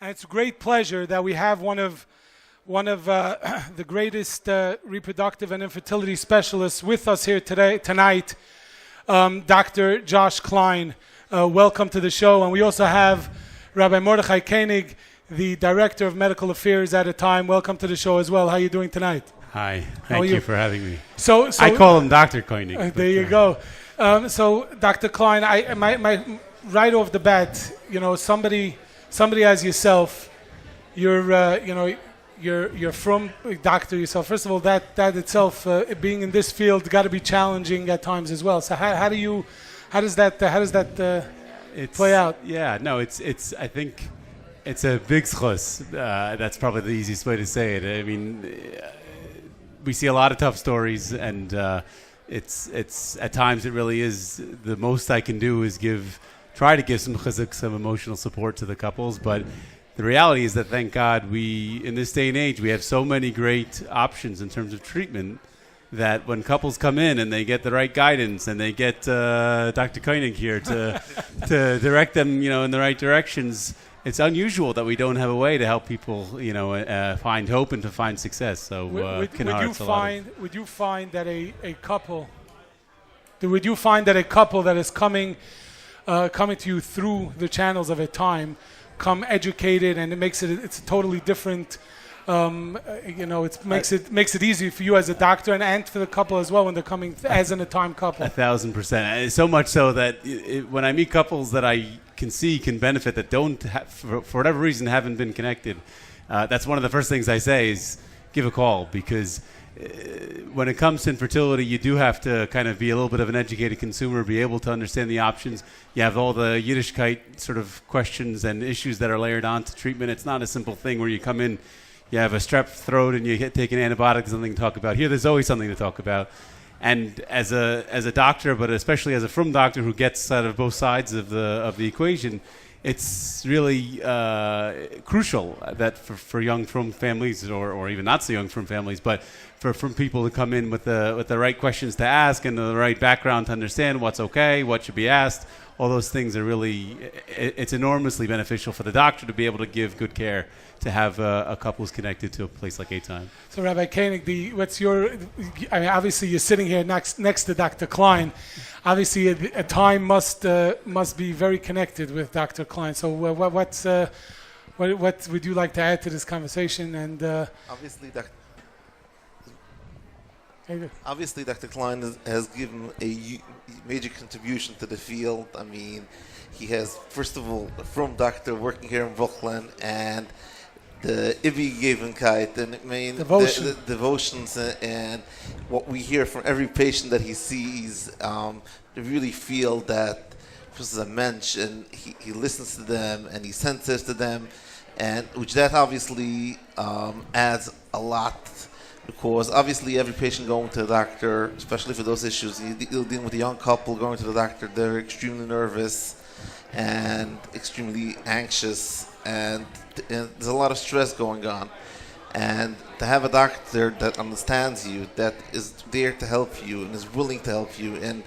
And it's a great pleasure that we have one of the greatest reproductive and infertility specialists with us here tonight, Dr. Josh Klein. Welcome to the show. And we also have Rabbi Mordechai Koenig, the Director of Medical Affairs at ATIME. Welcome to the show as well. How are you doing tonight? Hi. Thank you for having me. So I call him Dr. Koenig. There you go. So, Dr. Klein, my right off the bat, somebody as yourself, you're from doctor yourself. First of all, that itself, being in this field, got to be challenging at times as well. So how does that play out? Yeah, no, it's. I think it's a big schus. That's probably the easiest way to say it. I mean, we see a lot of tough stories, and it's at times it really is the most I can do is try to give some chizuk, some emotional support to the couples, but the reality is that, thank God, in this day and age, we have so many great options in terms of treatment that when couples come in and they get the right guidance and they get Dr. Koenig here to direct them, in the right directions, it's unusual that we don't have a way to help people, find hope and to find success. So, would you find that a couple that is coming to you through the channels of ATIME come educated, and it's a totally different, it makes it easier for you as a doctor and for the couple as well when they're coming as an ATIME couple. 1,000%. So much so that when I meet couples that I can benefit that don't for whatever reason haven't been connected, that's one of the first things I say is give a call, because when it comes to infertility, you do have to kind of be a little bit of an educated consumer, be able to understand the options. You have all the Yiddishkeit sort of questions and issues that are layered onto treatment. It's not a simple thing where you come in, you have a strep throat and you take an antibiotic, there's something to talk about. Here, there's always something to talk about. And as a doctor, but especially as a frum doctor who gets out of both sides of the equation, it's really crucial that for young frum families, or even not so young frum families, but for frum people to come in with the right questions to ask and the right background to understand what's okay, what should be asked. All those things are really, it's enormously beneficial for the doctor to be able to give good care, to have a couples connected to a place like ATIME. So, Rabbi Koenig, obviously you're sitting here next to Dr. Klein. Obviously, ATIME must be very connected with Dr. Klein. So, what would you like to add to this conversation? And Obviously, Dr. Klein has given a major contribution to the field. I mean, he has, first of all, a frum doctor working here in Brooklyn, and the Ivi-Gevenkeit, and the devotions, and what we hear from every patient that he sees, to really feel that this is a mensch, and he listens to them, and he's sensitive to them, and which that obviously adds a lot. Because obviously every patient going to the doctor, especially for those issues, you're dealing with a young couple going to the doctor, they're extremely nervous and extremely anxious, and there's a lot of stress going on. And to have a doctor that understands you, that is there to help you and is willing to help you, and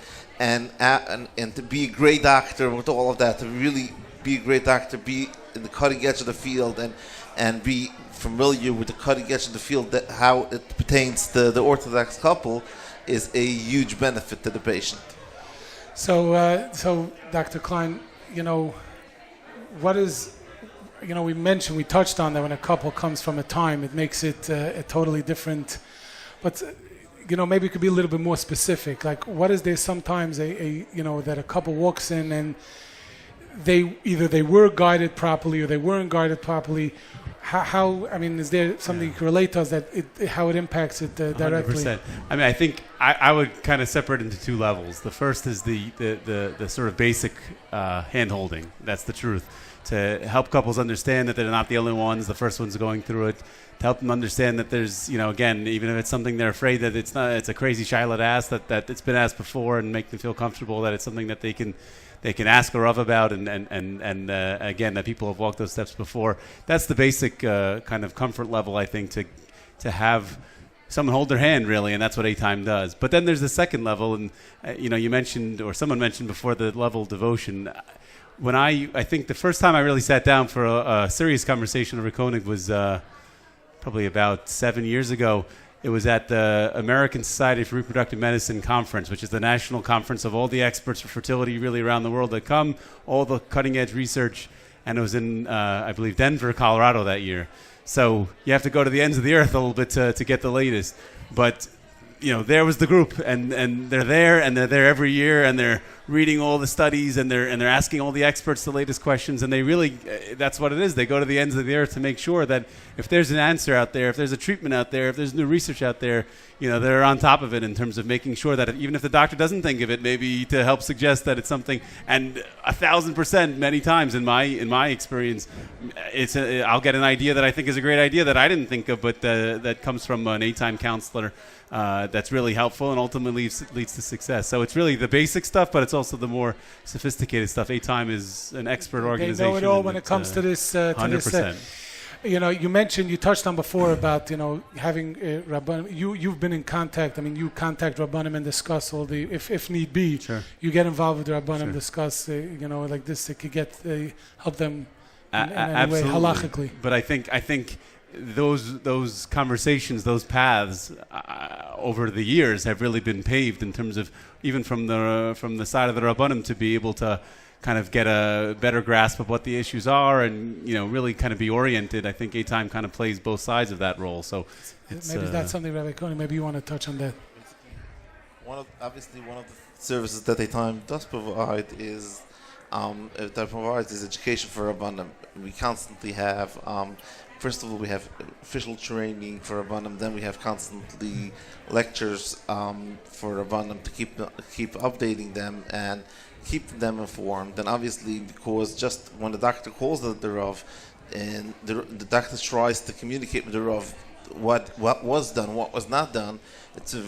to be a great doctor with all of that, to really be a great doctor, be in the cutting edge of the field, and be familiar with the cutting edge of the field, that how it pertains to the Orthodox couple, is a huge benefit to the patient. So Dr. Klein, we touched on that when a couple comes from ATIME, it makes it a totally different, but maybe it could be a little bit more specific. Like, what is there sometimes that a couple walks in and they were guided properly or they weren't guided properly? Is there something you can relate to us how it impacts it directly? 100%. I think I would kind of separate into two levels. The first is the sort of basic hand-holding. That's the truth. To help couples understand that they're not the only ones, the first ones going through it. To help them understand that there's, again, even if it's something they're afraid that it's a crazy shaila to ask, that it's been asked before, and make them feel comfortable that it's something that they can ask a Rav about, and again, that people have walked those steps before. That's the basic kind of comfort level, I think, to have someone hold their hand, really, and that's what ATIME does. But then there's the second level, and you mentioned, or someone mentioned before, the level of devotion. when I think the first time I really sat down for a serious conversation with Koenig was probably about 7 years ago. It was at the American Society for Reproductive Medicine conference, which is the national conference of all the experts for fertility really around the world that come, all the cutting-edge research, and it was in, I believe, Denver, Colorado that year. So you have to go to the ends of the earth a little bit to get the latest. But there was the group, and they're there every year, and they're reading all the studies, and they're asking all the experts the latest questions, and they really, that's what it is. They go to the ends of the earth to make sure that if there's an answer out there, if there's a treatment out there, if there's new research out there, they're on top of it in terms of making sure that even if the doctor doesn't think of it, maybe to help suggest that it's something. And 1,000% many times in my experience, I'll get an idea that I think is a great idea that I didn't think of, but that comes from an ATIME counselor. That's really helpful and ultimately leads to success. So it's really the basic stuff, but it's also the more sophisticated stuff. ATIME is an expert organization. They know it all when it comes to this. 100%. You touched on before about having Rabbanim. You've been in contact. I mean, you contact Rabbanim and discuss all the if need be. Sure. You get involved with the Rabbanim, Sure. discuss like this. It could get help them in any way Absolutely. halachically. But I think those conversations, those paths over the years have really been paved in terms of even from the side of the Rabbanim to be able to kind of get a better grasp of what the issues are and really kind of be oriented. I think ATIME kind of plays both sides of that role. So maybe that's something, Rabbi Koenig, maybe you want to touch on that. One of the services that ATIME does provide is education for Rabbanim. We constantly have first of all, we have official training for Rabbanim. Then we have constantly lectures for Rabbanim to keep updating them and keep them informed. And obviously, because just when the doctor calls the Rav, and the doctor tries to communicate with the Rav what was done, what was not done, it's a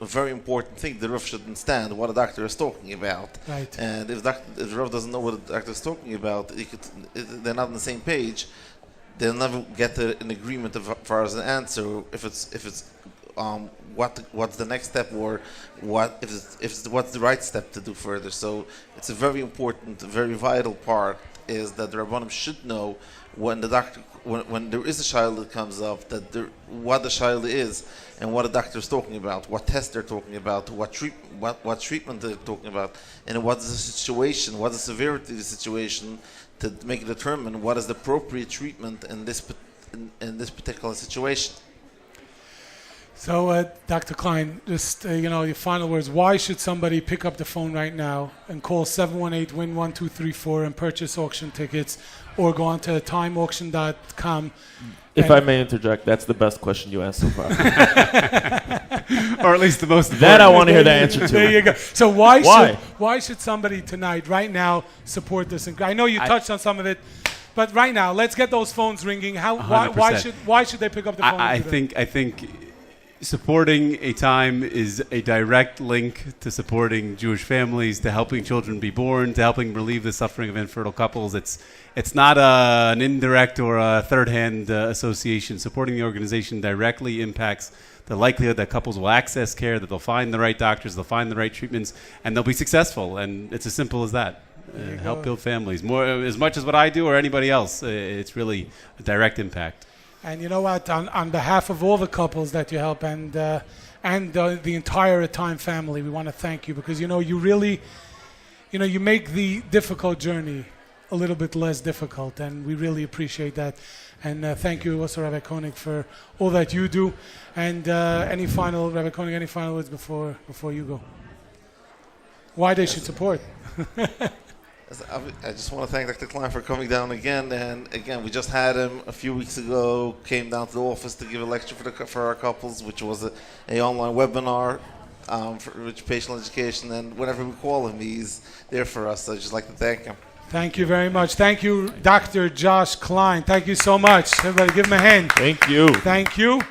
very important thing. The Rav should understand what a doctor is talking about. Right. And if the Rav doesn't know what the doctor is talking about, they're not on the same page. They'll never get an agreement as far as an answer. If it's what's the next step, or what's the right step to do further. So it's a very important, very vital part is that the Rabbanim should know when the doctor, when there is a child that comes up, what the child is and what the doctor is talking about, what test they're talking about, what treatment they're talking about, and what's the situation, what's the severity of the situation, to make it determine what is the appropriate treatment in this particular situation. So, Dr. Klein, just your final words. Why should somebody pick up the phone right now and call 718-WIN-1234 and purchase auction tickets, or go on to timeauction.com? If I may interject, that's the best question you asked so far. Or at least the most important. That I want to hear the answer to. There you go. So why should somebody tonight, right now, support this? And I know you touched on some of it, but right now, let's get those phones ringing. Why should they pick up the phone? I think supporting ATIME is a direct link to supporting Jewish families, to helping children be born, to helping relieve the suffering of infertile couples. It's not an indirect or a third-hand association. Supporting the organization directly impacts the likelihood that couples will access care, that they'll find the right doctors, they'll find the right treatments, and they'll be successful. And it's as simple as that. Help build families. More as much as what I do or anybody else. It's really a direct impact. And you know what? On behalf of all the couples that you help and the entire ATIME family, we want to thank you, because you really, you make the difficult journey a little bit less difficult, and we really appreciate that. And thank you also, Rabbi Koenig, for all that you do. And Rabbi Koenig, any final words before you go? Why they should support? I just want to thank Dr. Klein for coming down again. And again, we just had him a few weeks ago, came down to the office to give a lecture for our couples, which was a online webinar for patient education. And whenever we call him, he's there for us. So I'd just like to thank him. Thank you very much. Thank you, Dr. Josh Klein. Thank you so much. Everybody give him a hand. Thank you. Thank you.